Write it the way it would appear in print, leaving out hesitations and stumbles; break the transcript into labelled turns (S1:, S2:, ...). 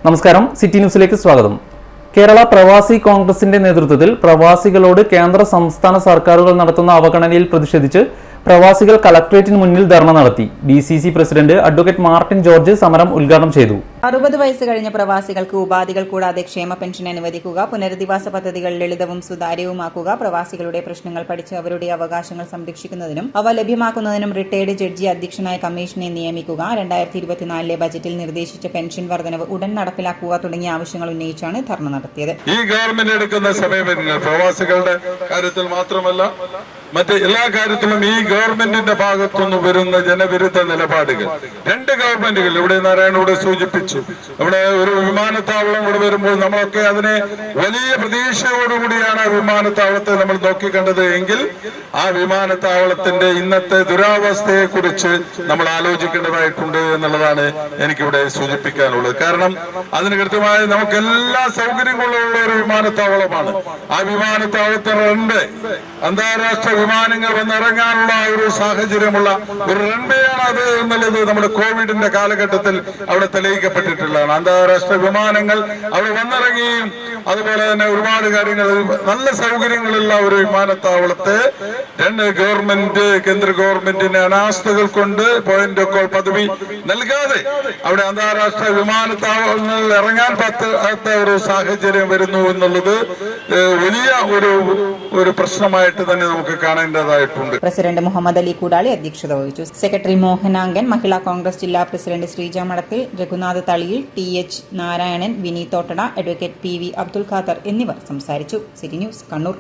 S1: നമസ്കാരം, സിറ്റി ന്യൂസിലേക്ക് സ്വാഗതം. കേരള പ്രവാസി കോൺഗ്രസിന്റെ നേതൃത്വത്തിൽ പ്രവാസികളോട് കേന്ദ്ര സംസ്ഥാന സർക്കാരുകൾ നടത്തുന്ന അവഗണനയിൽ പ്രതിഷേധിച്ച് പ്രവാസികൾ കളക്ടറേറ്റിന് മുന്നിൽ ധർണ നടത്തി. DCC president advocate Martin George സമരം ഉദ്ഘാടനം ചെയ്തു.
S2: 60 വയസ്സ് കഴിഞ്ഞ പ്രവാസികൾക്ക് ഉപാധികൾ കൂടാതെ ക്ഷേമ പെൻഷൻ അനുവദിക്കുക, പുനരധിവാസ പദ്ധതികൾ ലളിതവും സുതാര്യവുമാക്കുക, പ്രവാസികളുടെ പ്രശ്നങ്ങൾ പഠിച്ച് അവരുടെ അവകാശങ്ങൾ സംരക്ഷിക്കുന്നതിനും അവ ലഭ്യമാക്കുന്നതിനും റിട്ടയർഡ് ജഡ്ജി അധ്യക്ഷനായ കമ്മീഷനെ നിയമിക്കുക, 2024 ബജറ്റിൽ നിർദ്ദേശിച്ച പെൻഷൻ വർധനവ് ഉടൻ നടപ്പിലാക്കുക തുടങ്ങിയ ആവശ്യങ്ങൾ ഉന്നയിച്ചാണ് ധർണ നടത്തിയത്.
S3: ഈ ഗവൺമെന്റ് എടുക്കുന്ന സമീപനങ്ങൾ പ്രവാസികളുടെ കാര്യത്തിൽ മാത്രമല്ല മറ്റ് എല്ലാ കാര്യത്തിലും ഈ ഗവൺമെന്റിന്റെ ഭാഗത്തുനിന്ന് വരുന്ന ജനവിരുദ്ധ നിലപാടുകൾ രണ്ട് ഗവൺമെന്റുകൾ ഇവിടെ നാരായണോട് സൂചിപ്പിച്ചു. ഇവിടെ ഒരു വിമാനത്താവളം ഇവിടെ വരുമ്പോൾ നമ്മളൊക്കെ അതിനെ വലിയ പ്രതീക്ഷയോടുകൂടിയാണ് ആ വിമാനത്താവളത്തെ നമ്മൾ നോക്കിക്കണ്ടത് എങ്കിൽ ആ വിമാനത്താവളത്തിന്റെ ഇന്നത്തെ ദുരാവസ്ഥയെ കുറിച്ച് നമ്മൾ ആലോചിക്കേണ്ടതായിട്ടുണ്ട് എന്നുള്ളതാണ് എനിക്കിവിടെ സൂചിപ്പിക്കാനുള്ളത്. കാരണം അതിന് കൃത്യമായി നമുക്ക് എല്ലാ സൗകര്യങ്ങളുള്ള ഒരു വിമാനത്താവളമാണ്. ആ വിമാനത്താവളത്തിന്റെ അന്താരാഷ്ട്ര വിമാനങ്ങൾ വന്നിറങ്ങാനുള്ള ഒരു സാഹചര്യമുള്ള ഒരു റൺവേയാണ് അത് എന്നുള്ളത് നമ്മുടെ കോവിഡിന്റെ കാലഘട്ടത്തിൽ അവിടെ തെളിയിക്കപ്പെട്ടിട്ടുള്ളതാണ്. അന്താരാഷ്ട്ര വിമാനങ്ങൾ അവിടെ വന്നിറങ്ങിയും അതുപോലെ തന്നെ ഒരുപാട് കാര്യങ്ങൾ നല്ല സൗകര്യങ്ങളുള്ള ഒരു വിമാനത്താവളത്തെ കേന്ദ്ര ഗവൺമെന്റിന്റെ അനാസ്ഥകൾ കൊണ്ട് പോയിന്റ് ഒക്കെ പദവി നൽകാതെ അവിടെ അന്താരാഷ്ട്ര വിമാനത്താവളങ്ങളിൽ ഇറങ്ങാൻ പറ്റാത്ത ഒരു സാഹചര്യം വരുന്നു എന്നുള്ളത് വലിയ ഒരു പ്രശ്നമായിട്ട് തന്നെ നമുക്ക് കാണേണ്ടതായിട്ടുണ്ട്.
S2: പ്രസിഡന്റ് മുഹമ്മദ് അലി കൂടാളി അധ്യക്ഷത വഹിച്ചു. സെക്രട്ടറി മോഹനാങ്കൻ, മഹിളാ കോൺഗ്രസ് ജില്ലാ president Sreeja Madathil, Raghunath Thaliyil, TH Narayanan, Vineeth Thottada, advocate PV Abdul Khader എന്നിവർ സംസാരിച്ചു. City news, Kannur.